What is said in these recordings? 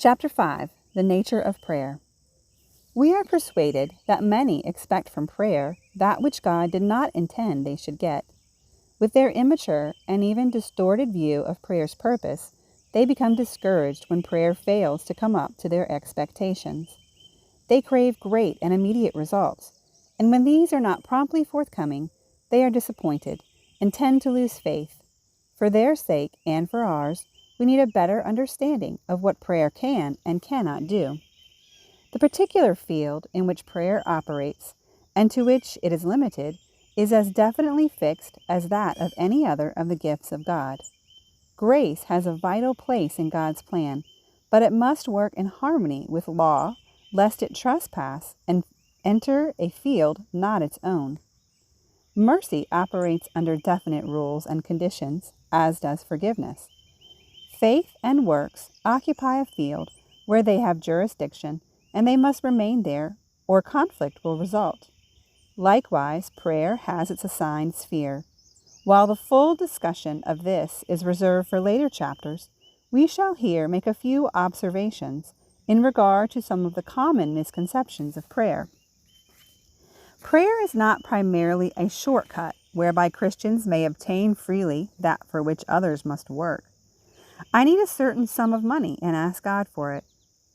Chapter 5. The Nature of Prayer. We are persuaded that many expect from prayer that which God did not intend they should get. With their immature and even distorted view of prayer's purpose, they become discouraged when prayer fails to come up to their expectations. They crave great and immediate results, and when these are not promptly forthcoming, they are disappointed and tend to lose faith. For their sake and for ours, we need a better understanding of what prayer can and cannot do. The particular field in which prayer operates, and to which it is limited, is as definitely fixed as that of any other of the gifts of God. Grace has a vital place in God's plan, but it must work in harmony with law, lest it trespass and enter a field not its own. Mercy operates under definite rules and conditions, as does forgiveness. Faith and works occupy a field where they have jurisdiction, and they must remain there, or conflict will result. Likewise, prayer has its assigned sphere. While the full discussion of this is reserved for later chapters, we shall here make a few observations in regard to some of the common misconceptions of prayer. Prayer is not primarily a shortcut whereby Christians may obtain freely that for which others must work. I need a certain sum of money and ask God for it.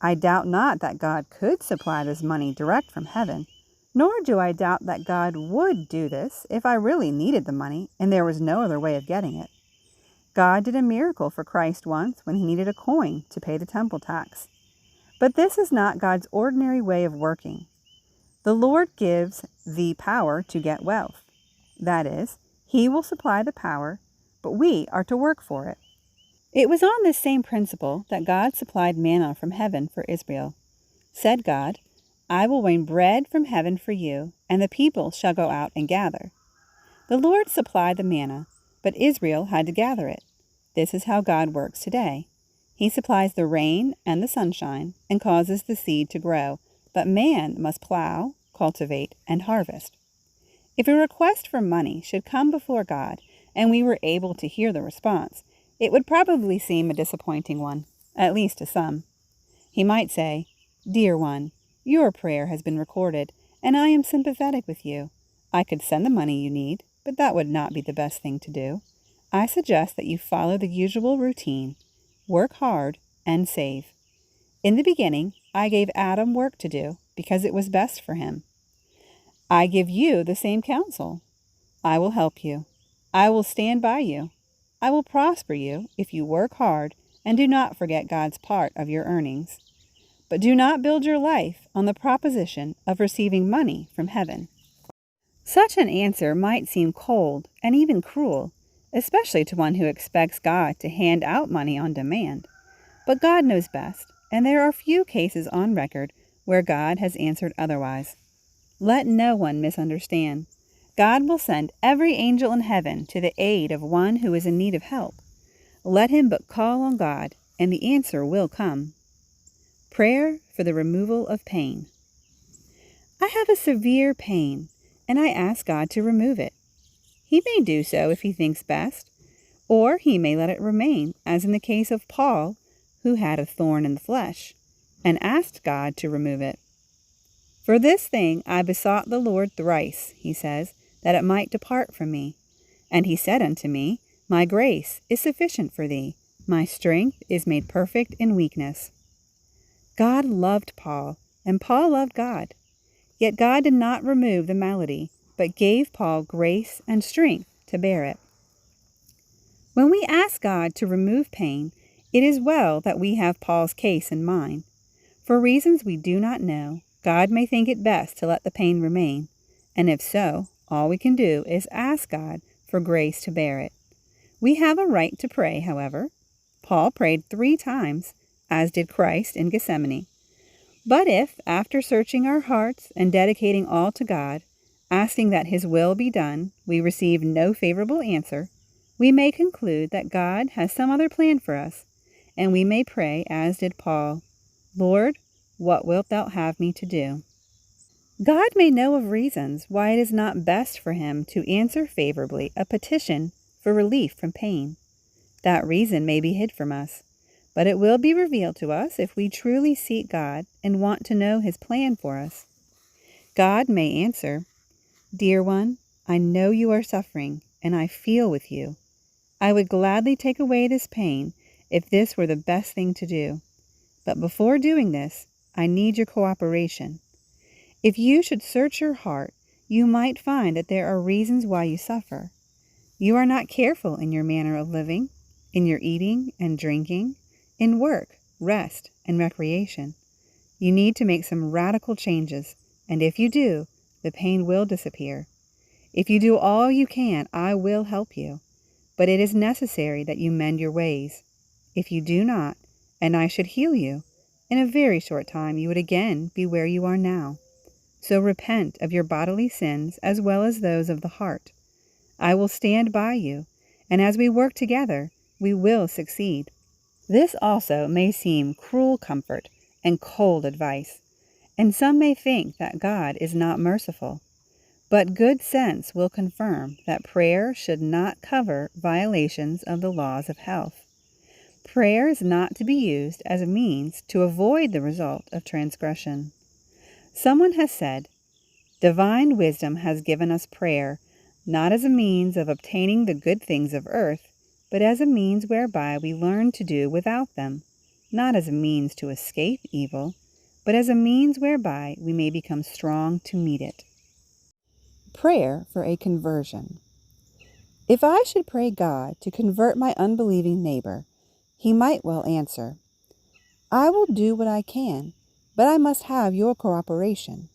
I doubt not that God could supply this money direct from heaven, nor do I doubt that God would do this if I really needed the money and there was no other way of getting it. God did a miracle for Christ once when he needed a coin to pay the temple tax. But this is not God's ordinary way of working. The Lord gives the power to get wealth. That is, he will supply the power, but we are to work for it. It was on this same principle that God supplied manna from heaven for Israel. Said God, I will rain bread from heaven for you, and the people shall go out and gather. The Lord supplied the manna, but Israel had to gather it. This is how God works today. He supplies the rain and the sunshine and causes the seed to grow, but man must plow, cultivate, and harvest. If a request for money should come before God and we were able to hear the response, it would probably seem a disappointing one, at least to some. He might say, Dear one, your prayer has been recorded, and I am sympathetic with you. I could send the money you need, but that would not be the best thing to do. I suggest that you follow the usual routine. Work hard and save. In the beginning, I gave Adam work to do because it was best for him. I give you the same counsel. I will help you. I will stand by you. I will prosper you if you work hard and do not forget God's part of your earnings. But do not build your life on the proposition of receiving money from heaven. Such an answer might seem cold and even cruel, especially to one who expects God to hand out money on demand. But God knows best, and there are few cases on record where God has answered otherwise. Let no one misunderstand. God will send every angel in heaven to the aid of one who is in need of help. Let him but call on God, and the answer will come. Prayer for the removal of pain. I have a severe pain, and I ask God to remove it. He may do so if he thinks best, or he may let it remain, as in the case of Paul, who had a thorn in the flesh, and asked God to remove it. For this thing I besought the Lord thrice, he says, that it might depart from me. And he said unto me, My grace is sufficient for thee. My strength is made perfect in weakness. God loved Paul, and Paul loved God. Yet God did not remove the malady, but gave Paul grace and strength to bear it. When we ask God to remove pain, it is well that we have Paul's case in mind. For reasons we do not know, God may think it best to let the pain remain, and if so, all we can do is ask God for grace to bear it. We have a right to pray, however. Paul prayed 3 times, as did Christ in Gethsemane. But if, after searching our hearts and dedicating all to God, asking that his will be done, we receive no favorable answer, we may conclude that God has some other plan for us, and we may pray as did Paul, Lord, what wilt thou have me to do? God may know of reasons why it is not best for him to answer favorably a petition for relief from pain. That reason may be hid from us, but it will be revealed to us if we truly seek God and want to know His plan for us. God may answer, "Dear one, I know you are suffering, and I feel with you. I would gladly take away this pain if this were the best thing to do. But before doing this, I need your cooperation. If you should search your heart, you might find that there are reasons why you suffer. You are not careful in your manner of living, in your eating and drinking, in work, rest, and recreation. You need to make some radical changes, and if you do, the pain will disappear. If you do all you can, I will help you. But it is necessary that you mend your ways. If you do not, and I should heal you, in a very short time you would again be where you are now. So repent of your bodily sins as well as those of the heart. I will stand by you, and as we work together, we will succeed." This also may seem cruel comfort and cold advice, and some may think that God is not merciful. But good sense will confirm that prayer should not cover violations of the laws of health. Prayer is not to be used as a means to avoid the result of transgression. Someone has said, "Divine wisdom has given us prayer, not as a means of obtaining the good things of earth, but as a means whereby we learn to do without them, not as a means to escape evil, but as a means whereby we may become strong to meet it." Prayer for a conversion. If I should pray God to convert my unbelieving neighbor, He might well answer, "I will do what I can, but I must have your cooperation."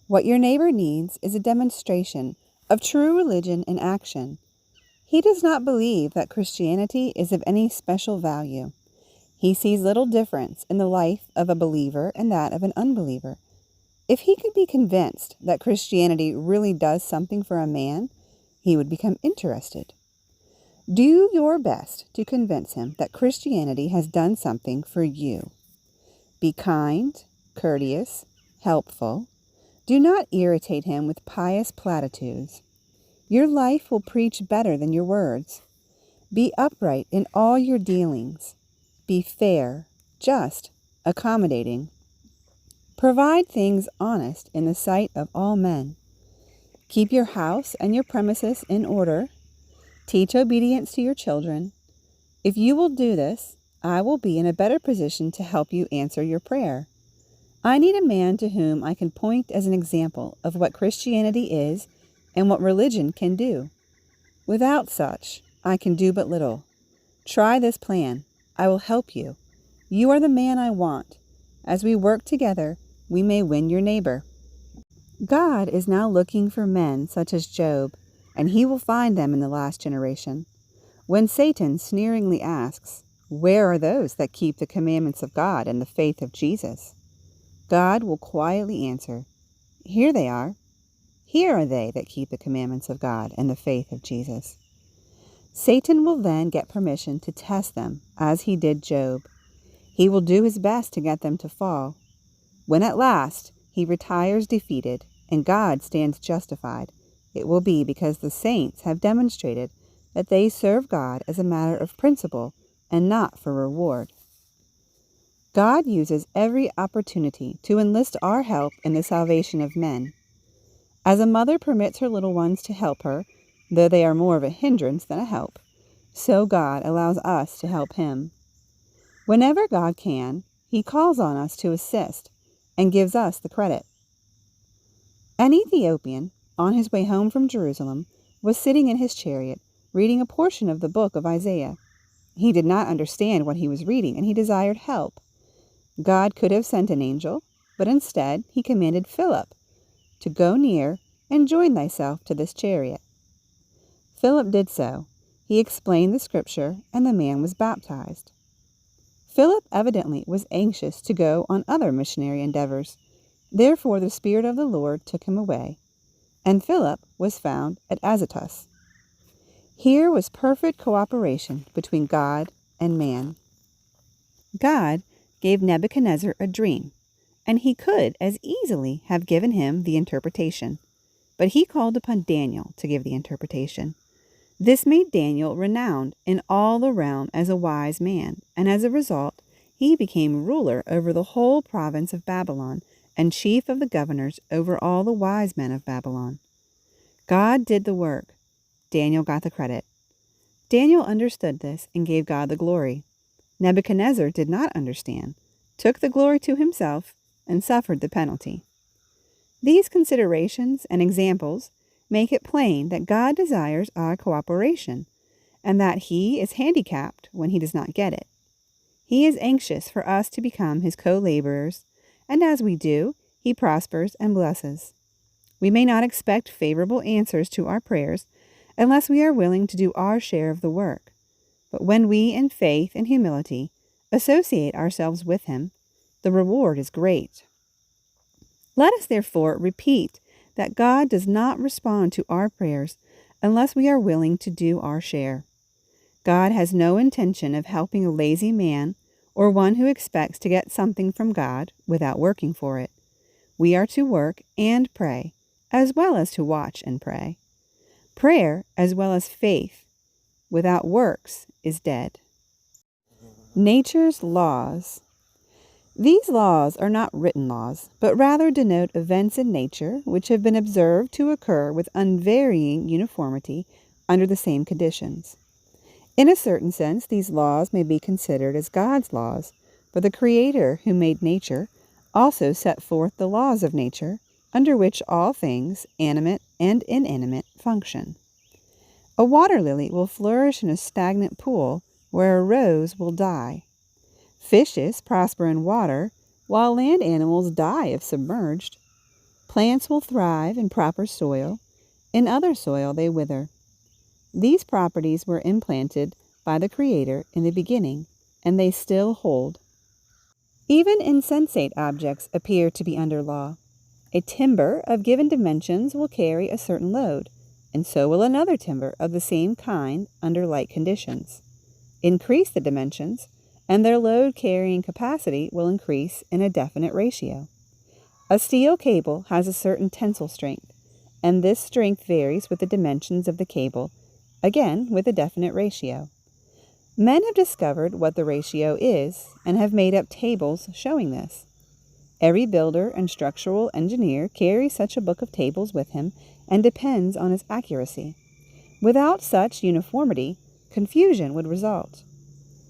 What your neighbor needs is a demonstration of true religion in action. He does not believe that Christianity is of any special value. He sees little difference in the life of a believer and that of an unbeliever. If he could be convinced that Christianity really does something for a man, he would become interested. Do your best to convince him that Christianity has done something for you. Be kind, courteous, helpful. Do not irritate him with pious platitudes. Your life will preach better than your words. Be upright in all your dealings. Be fair, just, accommodating. Provide things honest in the sight of all men. Keep your house and your premises in order. Teach obedience to your children. If you will do this, I will be in a better position to help you answer your prayer. I need a man to whom I can point as an example of what Christianity is and what religion can do. Without such, I can do but little. Try this plan. I will help you. You are the man I want. As we work together, we may win your neighbor. God is now looking for men such as Job, and He will find them in the last generation. When Satan sneeringly asks, "Where are those that keep the commandments of God and the faith of Jesus?" God will quietly answer, "Here they are. Here are they that keep the commandments of God and the faith of Jesus." Satan will then get permission to test them, as he did Job. He will do his best to get them to fall. When at last he retires defeated and God stands justified, it will be because the saints have demonstrated that they serve God as a matter of principle and not for reward. God uses every opportunity to enlist our help in the salvation of men. As a mother permits her little ones to help her, though they are more of a hindrance than a help, so God allows us to help Him. Whenever God can, He calls on us to assist and gives us the credit. An Ethiopian, on his way home from Jerusalem, was sitting in his chariot, reading a portion of the book of Isaiah. He did not understand what he was reading, and he desired help. God could have sent an angel, but instead He commanded Philip to go near and join thyself to this chariot. Philip did so. He explained the scripture, and the man was baptized. Philip evidently was anxious to go on other missionary endeavors. Therefore the Spirit of the Lord took him away, and Philip was found at Azotus. Here was perfect cooperation between God and man. God gave Nebuchadnezzar a dream, and he could as easily have given him the interpretation, but he called upon Daniel to give the interpretation. This made Daniel renowned in all the realm as a wise man, and as a result, he became ruler over the whole province of Babylon and chief of the governors over all the wise men of Babylon. God did the work. Daniel got the credit. Daniel understood this and gave God the glory. Nebuchadnezzar did not understand, took the glory to himself, and suffered the penalty. These considerations and examples make it plain that God desires our cooperation, and that He is handicapped when He does not get it. He is anxious for us to become His co-laborers, and as we do, He prospers and blesses. We may not expect favorable answers to our prayers unless we are willing to do our share of the work. But when we, in faith and humility, associate ourselves with Him, the reward is great. Let us therefore repeat that God does not respond to our prayers unless we are willing to do our share. God has no intention of helping a lazy man or one who expects to get something from God without working for it. We are to work and pray, as well as to watch and pray. Prayer, as well as faith, without works is dead. Nature's laws. These laws are not written laws, but rather denote events in nature which have been observed to occur with unvarying uniformity under the same conditions. In a certain sense, these laws may be considered as God's laws, for the Creator who made nature also set forth the laws of nature, under which all things, animate and inanimate, function. A water lily will flourish in a stagnant pool where a rose will die. Fishes prosper in water, while land animals die if submerged. Plants will thrive in proper soil. In other soil they wither. These properties were implanted by the Creator in the beginning, and they still hold. Even insensate objects appear to be under law. A timber of given dimensions will carry a certain load, and so will another timber of the same kind under like conditions. Increase the dimensions, and their load-carrying capacity will increase in a definite ratio. A steel cable has a certain tensile strength, and this strength varies with the dimensions of the cable, again with a definite ratio. Men have discovered what the ratio is and have made up tables showing this. Every builder and structural engineer carries such a book of tables with him and depends on its accuracy. Without such uniformity, confusion would result.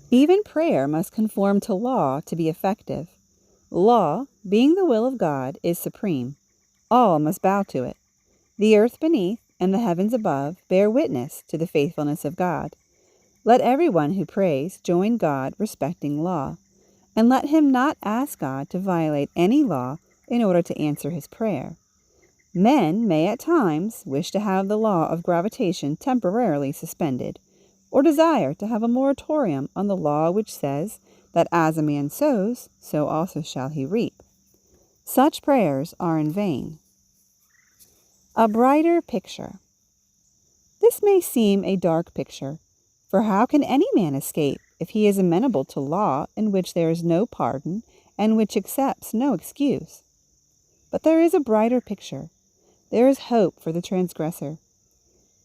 Even prayer must conform to law to be effective. Law, being the will of God, is supreme. All must bow to it. The earth beneath and the heavens above bear witness to the faithfulness of God. Let everyone who prays join God respecting law, and let him not ask God to violate any law in order to answer his prayer. Men may at times wish to have the law of gravitation temporarily suspended, or desire to have a moratorium on the law which says that as a man sows, so also shall he reap. Such prayers are in vain. A brighter picture. This may seem a dark picture, for how can any man escape if he is amenable to law in which there is no pardon and which accepts no excuse? But there is a brighter picture. There is hope for the transgressor.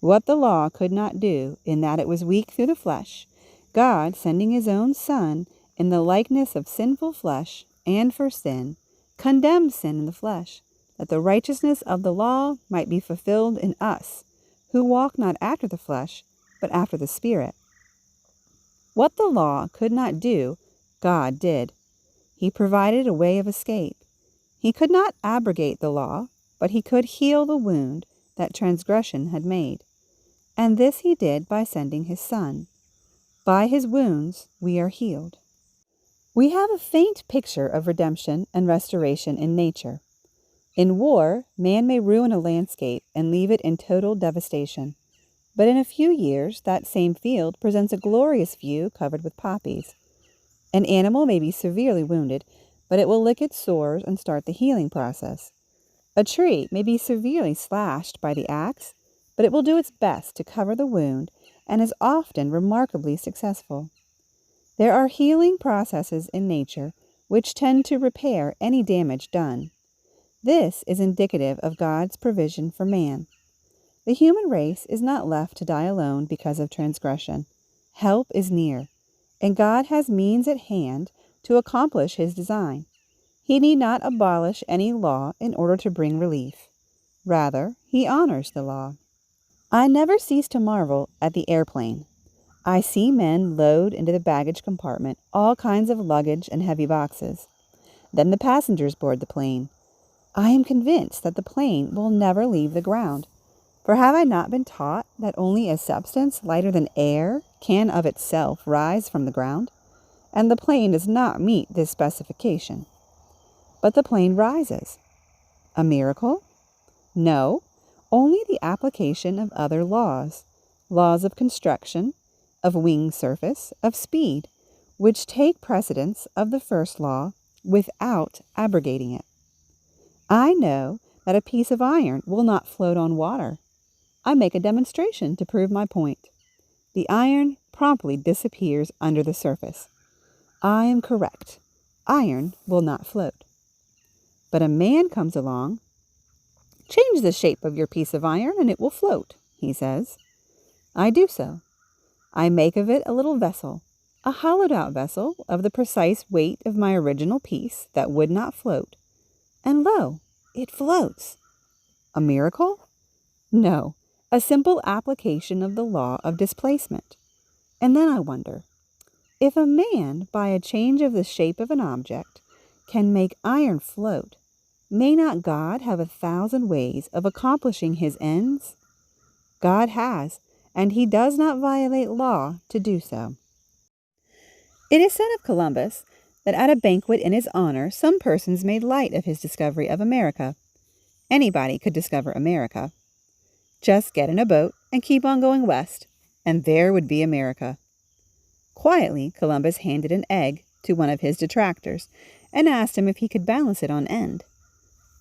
What the law could not do, in that it was weak through the flesh, God, sending His own Son in the likeness of sinful flesh and for sin, condemned sin in the flesh, that the righteousness of the law might be fulfilled in us, who walk not after the flesh, but after the Spirit. What the law could not do, God did. He provided a way of escape. He could not abrogate the law, but He could heal the wound that transgression had made. And this He did by sending His Son. By His wounds we are healed. We have a faint picture of redemption and restoration in nature. In war, man may ruin a landscape and leave it in total devastation. But in a few years, that same field presents a glorious view covered with poppies. An animal may be severely wounded, but it will lick its sores and start the healing process. A tree may be severely slashed by the axe, but it will do its best to cover the wound and is often remarkably successful. There are healing processes in nature which tend to repair any damage done. This is indicative of God's provision for man. The human race is not left to die alone because of transgression. Help is near, and God has means at hand to accomplish his design. He need not abolish any law in order to bring relief. Rather, he honors the law. I never cease to marvel at the airplane. I see men load into the baggage compartment all kinds of luggage and heavy boxes. Then the passengers board the plane. I am convinced that the plane will never leave the ground. For have I not been taught that only a substance lighter than air can of itself rise from the ground? And the plane does not meet this specification. But the plane rises. A miracle? No, only the application of other laws, laws of construction, of wing surface, of speed, which take precedence of the first law without abrogating it. I know that a piece of iron will not float on water. I make a demonstration to prove my point. The iron promptly disappears under the surface. I am correct. Iron will not float. But a man comes along. Change the shape of your piece of iron and it will float, he says. I do so. I make of it a little vessel, a hollowed-out vessel of the precise weight of my original piece that would not float. And lo, it floats. A miracle? No, a simple application of the law of displacement. And then I wonder, if a man, by a change of the shape of an object, can make iron float, may not God have 1,000 ways of accomplishing his ends? God has, and he does not violate law to do so. It is said of Columbus that at a banquet in his honor, some persons made light of his discovery of America. Anybody could discover America. Just get in a boat and keep on going west, and there would be America. Quietly, Columbus handed an egg to one of his detractors and asked him if he could balance it on end.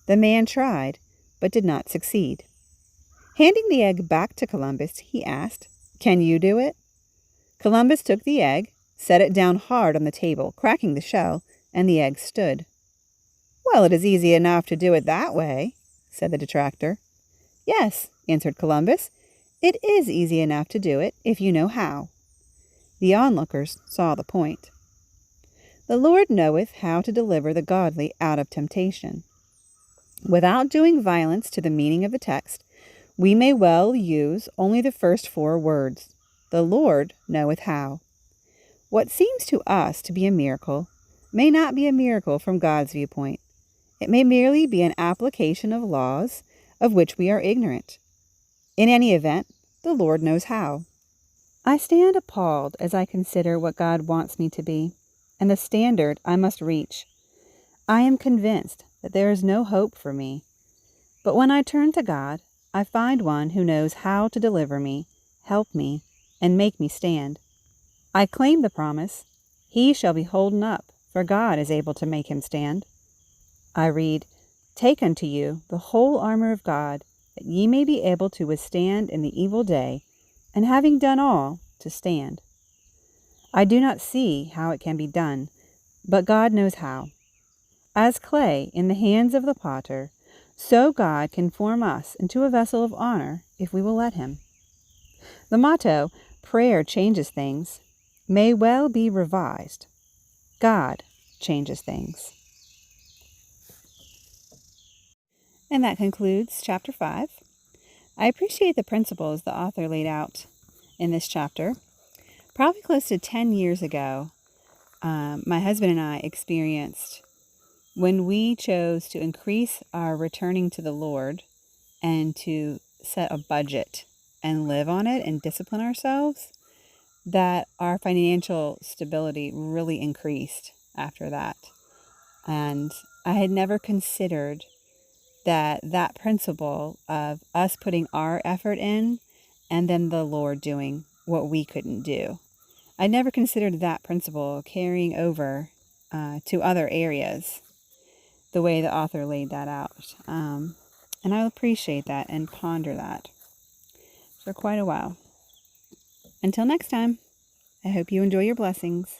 The man tried, but did not succeed. Handing the egg back to Columbus, he asked, "Can you do it?" Columbus took the egg, set it down hard on the table, cracking the shell, and the egg stood. "Well, it is easy enough to do it that way," said the detractor. "Yes," answered Columbus, "it is easy enough to do it if you know how." The onlookers saw the point. The Lord knoweth how to deliver the godly out of temptation. Without doing violence to the meaning of the text, we may well use only the first 4 words. The Lord knoweth how. What seems to us to be a miracle may not be a miracle from God's viewpoint. It may merely be an application of laws of which we are ignorant. In any event, the Lord knows how. I stand appalled as I consider what God wants me to be, and the standard I must reach. I am convinced that there is no hope for me. But when I turn to God, I find one who knows how to deliver me, help me, and make me stand. I claim the promise, "He shall be holden up, for God is able to make him stand." I read, "Take unto you the whole armor of God, that ye may be able to withstand in the evil day, and having done all, to stand." I do not see how it can be done, but God knows how. As clay in the hands of the potter, so God can form us into a vessel of honor if we will let him. The motto, "Prayer changes things," may well be revised. God changes things. And that concludes chapter 5. I appreciate the principles the author laid out in this chapter. Probably close to 10 years ago, my husband and I experienced when we chose to increase our returning to the Lord and to set a budget and live on it and discipline ourselves, that our financial stability really increased after that. And I had never considered that principle of us putting our effort in and then the Lord doing what we couldn't do. I never considered that principle carrying over to other areas the way the author laid that out. And I appreciate that and ponder that for quite a while. Until next time, I hope you enjoy your blessings.